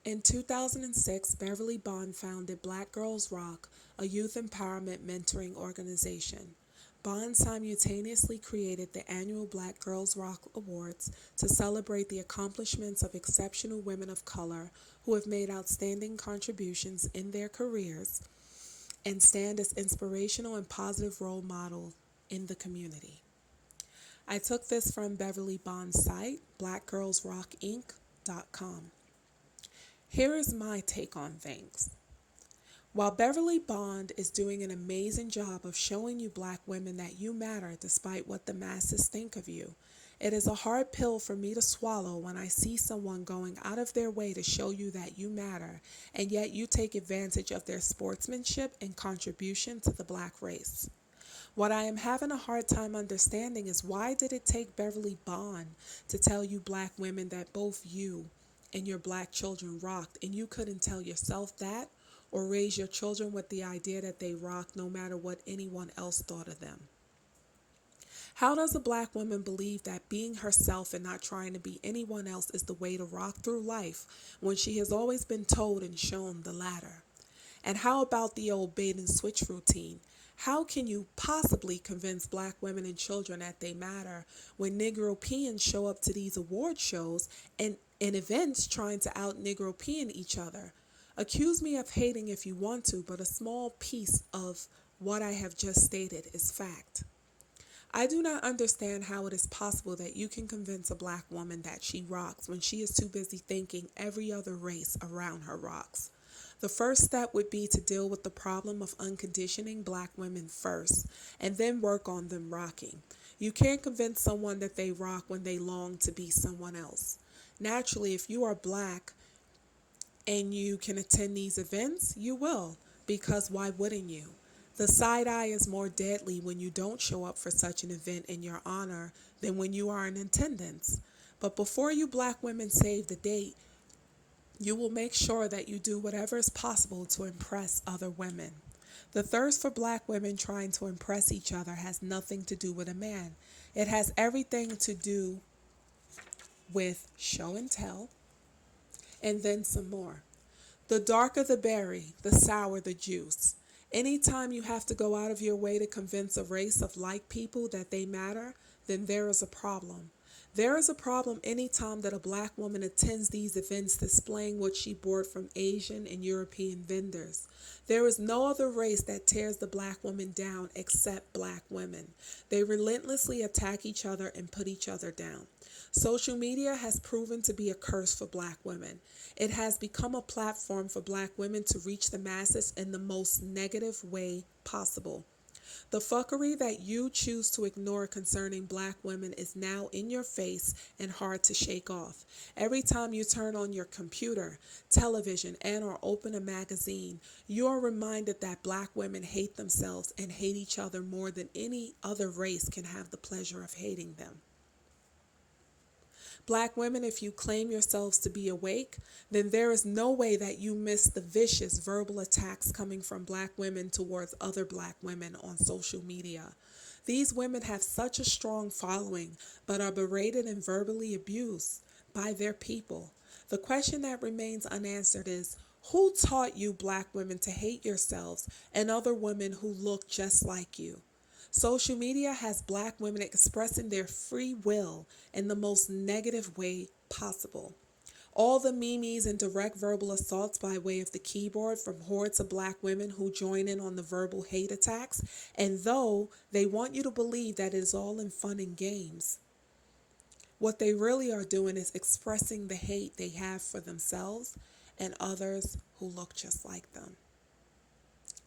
In 2006, Beverly Bond founded Black Girls Rock, a youth empowerment mentoring organization. Bond simultaneously created the annual Black Girls Rock Awards to celebrate the accomplishments of exceptional women of color who have made outstanding contributions in their careers and stand as inspirational and positive role models in the community. I took this from Beverly Bond's site, blackgirlsrockinc.com. Here is my take on things. While Beverly Bond is doing an amazing job of showing you black women that you matter despite what the masses think of you, it is a hard pill for me to swallow when I see someone going out of their way to show you that you matter, and yet you take advantage of their sportsmanship and contribution to the black race. What I am having a hard time understanding is, why did it take Beverly Bond to tell you black women that both you and your black children rocked, and you couldn't tell yourself that or raise your children with the idea that they rocked no matter what anyone else thought of them? How does a black woman believe that being herself and not trying to be anyone else is the way to rock through life when she has always been told and shown the latter? And how about the old bait and switch routine? How can you possibly convince black women and children that they matter when Negropeans show up to these award shows and in events trying to out Negropean each other? Accuse me of hating if you want to, but a small piece of what I have just stated is fact. I do not understand how it is possible that you can convince a black woman that she rocks when she is too busy thinking every other race around her rocks. The first step would be to deal with the problem of unconditioning black women first, and then work on them rocking. You can't convince someone that they rock when they long to be someone else. Naturally, if you are black and you can attend these events, you will, because why wouldn't you? The side eye is more deadly when you don't show up for such an event in your honor than when you are in attendance. But before you black women save the date, you will make sure that you do whatever is possible to impress other women. The thirst for black women trying to impress each other has nothing to do with a man. It has everything to do with show and tell, and then some more. The darker the berry, the sour the juice. Anytime you have to go out of your way to convince a race of like people that they matter, then there is a problem. There is a problem anytime that a black woman attends these events displaying what she bought from Asian and European vendors. There is no other race that tears the black woman down except black women. They relentlessly attack each other and put each other down. Social media has proven to be a curse for black women. It has become a platform for black women to reach the masses in the most negative way possible. The fuckery that you choose to ignore concerning black women is now in your face and hard to shake off. Every time you turn on your computer, television, and or open a magazine, you are reminded that black women hate themselves and hate each other more than any other race can have the pleasure of hating them. Black women, if you claim yourselves to be awake, then there is no way that you miss the vicious verbal attacks coming from black women towards other black women on social media. These women have such a strong following, but are berated and verbally abused by their people. The question that remains unanswered is, who taught you black women to hate yourselves and other women who look just like you? Social media has black women expressing their free will in the most negative way possible. All the memes and direct verbal assaults by way of the keyboard from hordes of black women who join in on the verbal hate attacks, and though they want you to believe that it is all in fun and games, what they really are doing is expressing the hate they have for themselves and others who look just like them.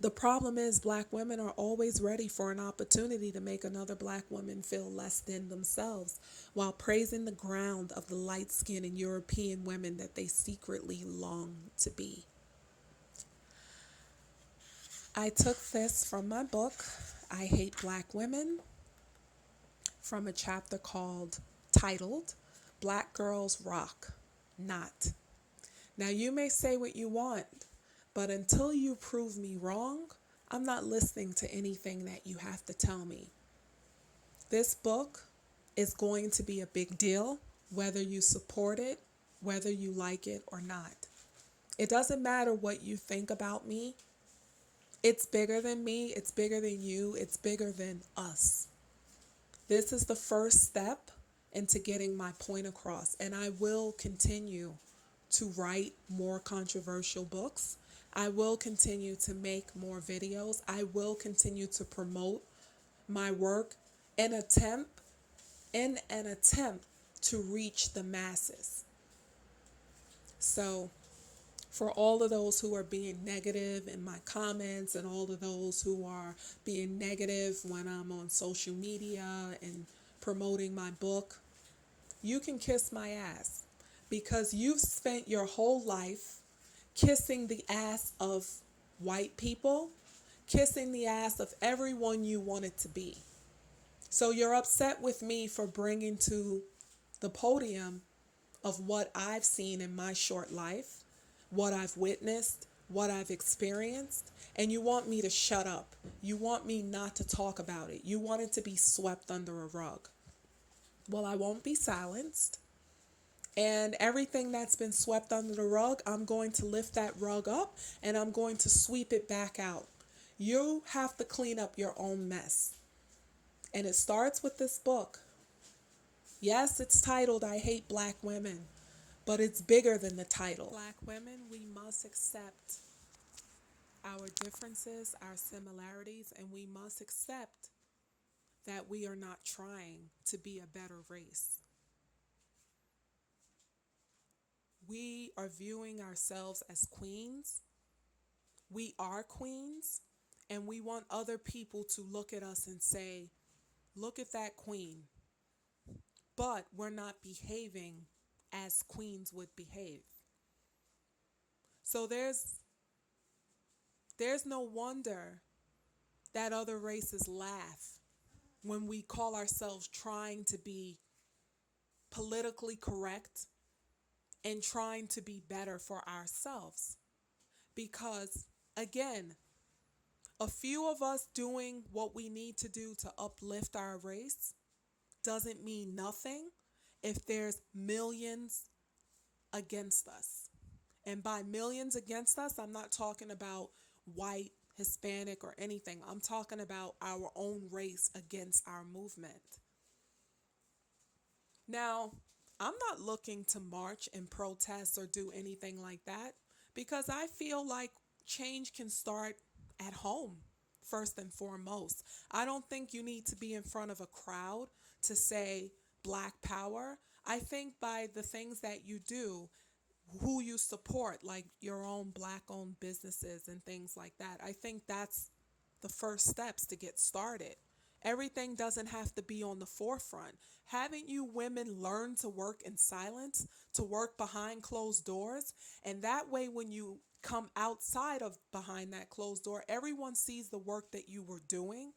The problem is, black women are always ready for an opportunity to make another black woman feel less than themselves while praising the ground of the light-skinned and European women that they secretly long to be. I took this from my book, I Hate Black Women, from a chapter titled Black Girls Rock, Not. Now you may say what you want, but until you prove me wrong, I'm not listening to anything that you have to tell me. This book is going to be a big deal, whether you support it, whether you like it or not. It doesn't matter what you think about me. It's bigger than me. It's bigger than you. It's bigger than us. This is the first step into getting my point across. And I will continue to write more controversial books. I will continue to make more videos. I will continue to promote my work and attempt to reach the masses. So for all of those who are being negative in my comments and all of those who are being negative when I'm on social media and promoting my book, you can kiss my ass because you've spent your whole life kissing the ass of white people, kissing the ass of everyone you wanted to be. So you're upset with me for bringing to the podium of what I've seen in my short life, what I've witnessed, what I've experienced, and you want me to shut up. You want me not to talk about it. You want it to be swept under a rug. Well, I won't be silenced. And everything that's been swept under the rug, I'm going to lift that rug up and I'm going to sweep it back out. You have to clean up your own mess. And it starts with this book. Yes, it's titled I Hate Black Women, but it's bigger than the title. Black women, we must accept our differences, our similarities, and we must accept that we are not trying to be a better race. We are viewing ourselves as queens. We are queens, and we want other people to look at us and say, look at that queen. But we're not behaving as queens would behave. So there's no wonder that other races laugh when we call ourselves trying to be politically correct and trying to be better for ourselves. Because, again, a few of us doing what we need to do to uplift our race doesn't mean nothing if there's millions against us. And by millions against us, I'm not talking about white, Hispanic, or anything. I'm talking about our own race against our movement. Now, I'm not looking to march and protest or do anything like that because I feel like change can start at home, first and foremost. I don't think you need to be in front of a crowd to say Black power. I think by the things that you do, who you support, like your own Black owned businesses and things like that, I think that's the first steps to get started. Everything doesn't have to be on the forefront. Haven't you women learned to work in silence, to work behind closed doors? And that way, when you come outside of behind that closed door, everyone sees the work that you were doing.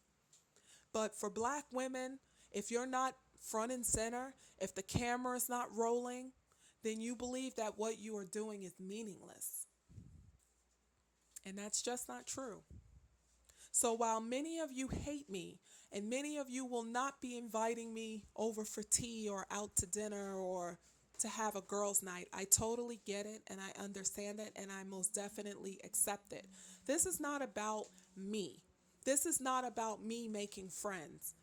But for Black women, if you're not front and center, if the camera is not rolling, then you believe that what you are doing is meaningless. And that's just not true. So while many of you hate me, and many of you will not be inviting me over for tea or out to dinner or to have a girls' night, I totally get it and I understand it and I most definitely accept it. This is not about me. This is not about me making friends.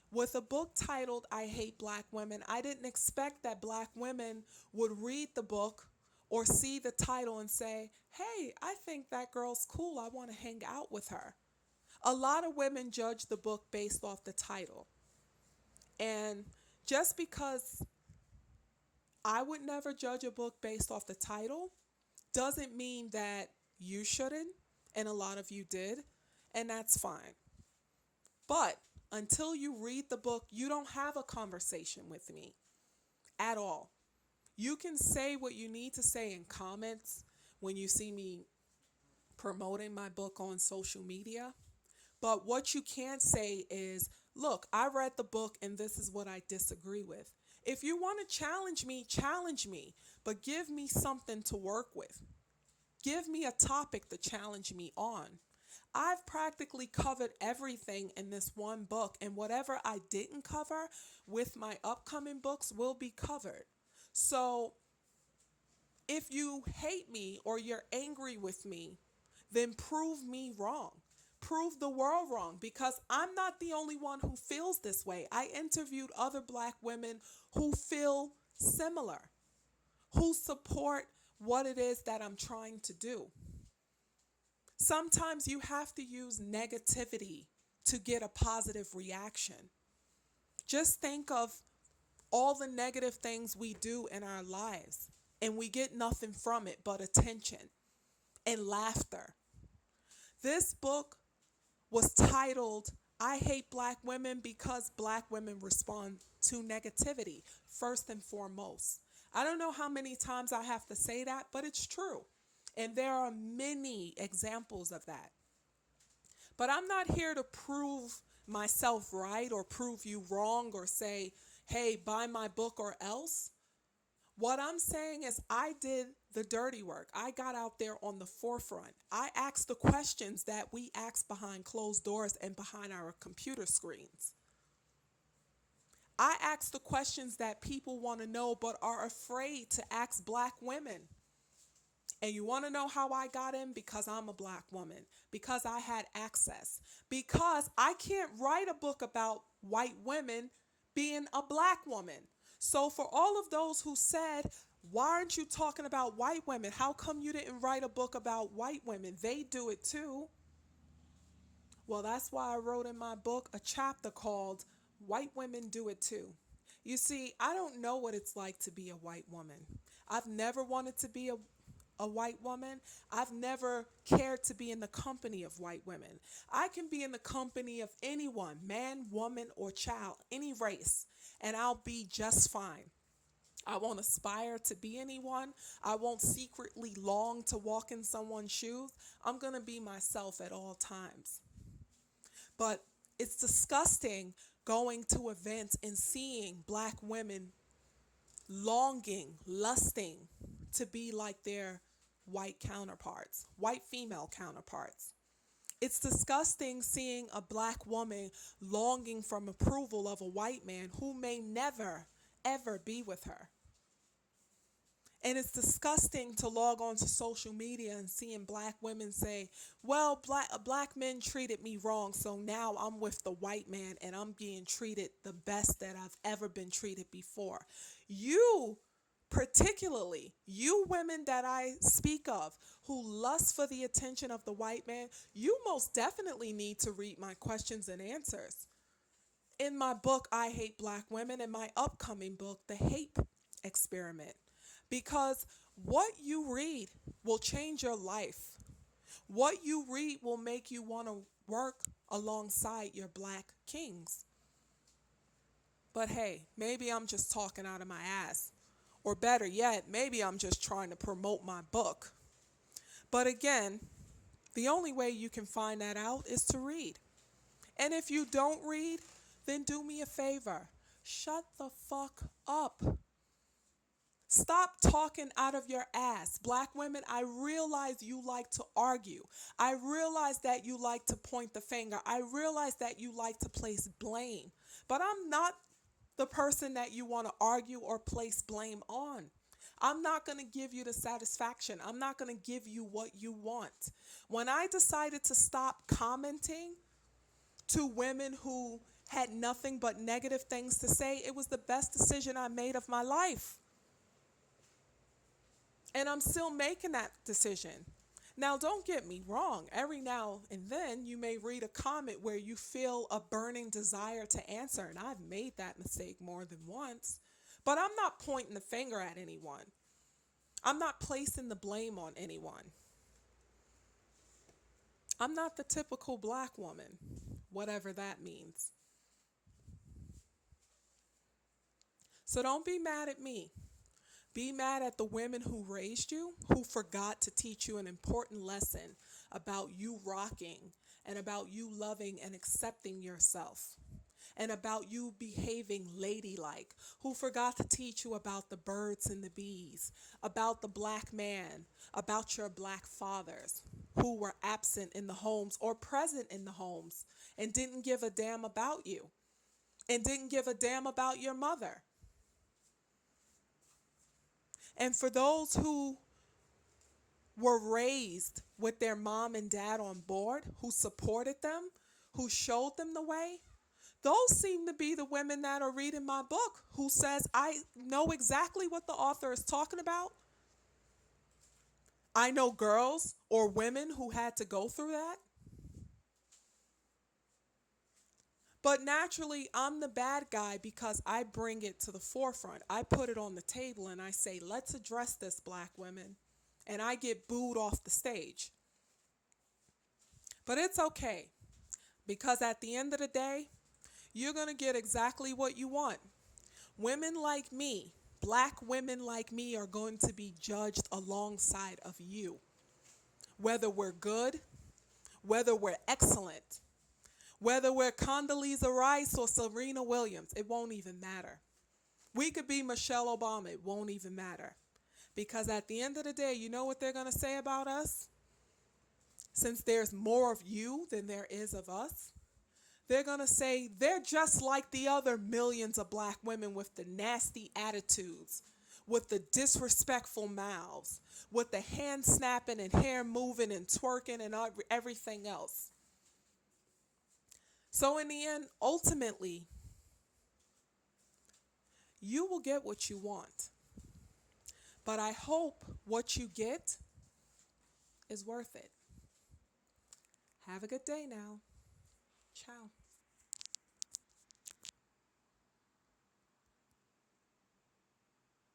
With a book titled I Hate Black Women, I didn't expect that Black women would read the book or see the title and say, hey, I think that girl's cool. I want to hang out with her. A lot of women judge the book based off the title. And just because I would never judge a book based off the title doesn't mean that you shouldn't. And a lot of you did. And that's fine. But until you read the book, you don't have a conversation with me at all. You can say what you need to say in comments when you see me promoting my book on social media. But what you can't say is, look, I read the book and this is what I disagree with. If you want to challenge me, but give me something to work with. Give me a topic to challenge me on. I've practically covered everything in this one book, and whatever I didn't cover with my upcoming books will be covered. So If you hate me or you're angry with me, then prove me wrong. Prove the world wrong, because I'm not the only one who feels this way. I interviewed other black women who feel similar, who support what it is that I'm trying to do. Sometimes you have to use negativity to get a positive reaction. Just think of all the negative things we do in our lives, and we get nothing from it but attention and laughter. This book was titled, I Hate Black Women Because Black Women Respond to Negativity, first and foremost. I don't know how many times I have to say that, but it's true. And there are many examples of that. But I'm not here to prove myself right or prove you wrong or say, hey, buy my book or else. What I'm saying is I did the dirty work. I got out there on the forefront. I asked the questions that we ask behind closed doors and behind our computer screens. I asked the questions that people want to know but are afraid to ask black women. And you want to know how I got in? Because I'm a black woman, because I had access, because I can't write a book about white women being a black woman. So for all of those who said, why aren't you talking about white women? How come you didn't write a book about white women? They do it too. Well, that's why I wrote in my book a chapter called White Women Do It Too. You see, I don't know what it's like to be a white woman. I've never wanted to be a white woman. I've never cared to be in the company of white women. I can be in the company of anyone, man, woman, or child, any race, and I'll be just fine. I won't aspire to be anyone. I won't secretly long to walk in someone's shoes. I'm going to be myself at all times. But it's disgusting going to events and seeing black women longing, lusting to be like their white counterparts, white female counterparts. It's disgusting seeing a black woman longing for approval of a white man who may never, ever be with her. And it's disgusting to log on to social media and seeing black women say, well, black men treated me wrong, so now I'm with the white man and I'm being treated the best that I've ever been treated before. You, particularly, you women that I speak of who lust for the attention of the white man, you most definitely need to read my questions and answers. In my book, I Hate Black Women, and my upcoming book, The Hate Experiment. Because what you read will change your life. What you read will make you want to work alongside your black kings. But hey, maybe I'm just talking out of my ass. Or better yet, maybe I'm just trying to promote my book. But again, the only way you can find that out is to read. And if you don't read, then do me a favor. Shut the fuck up. Stop talking out of your ass. Black women, I realize you like to argue. I realize that you like to point the finger. I realize that you like to place blame. But I'm not the person that you want to argue or place blame on. I'm not going to give you the satisfaction. I'm not going to give you what you want. When I decided to stop commenting to women who had nothing but negative things to say, it was the best decision I made of my life. And I'm still making that decision. Now, don't get me wrong. Every now and then you may read a comment where you feel a burning desire to answer. And I've made that mistake more than once. But I'm not pointing the finger at anyone. I'm not placing the blame on anyone. I'm not the typical black woman, whatever that means. So don't be mad at me. Be mad at the women who raised you, who forgot to teach you an important lesson about you rocking and about you loving and accepting yourself and about you behaving ladylike, who forgot to teach you about the birds and the bees, about the black man, about your black fathers who were absent in the homes or present in the homes and didn't give a damn about you and didn't give a damn about your mother. And for those who were raised with their mom and dad on board, who supported them, who showed them the way, those seem to be the women that are reading my book, who says, I know exactly what the author is talking about. I know girls or women who had to go through that. But naturally, I'm the bad guy because I bring it to the forefront. I put it on the table and I say, let's address this, black women. And I get booed off the stage. But it's okay, because at the end of the day, you're going to get exactly what you want. Women like me, black women like me, are going to be judged alongside of you. Whether we're good, whether we're excellent, whether we're Condoleezza Rice or Serena Williams, it won't even matter. We could be Michelle Obama, it won't even matter. Because at the end of the day, you know what they're going to say about us? Since there's more of you than there is of us, they're going to say they're just like the other millions of black women with the nasty attitudes, with the disrespectful mouths, with the hand snapping and hair moving and twerking and everything else. So in the end, ultimately, you will get what you want. But I hope what you get is worth it. Have a good day now. Ciao.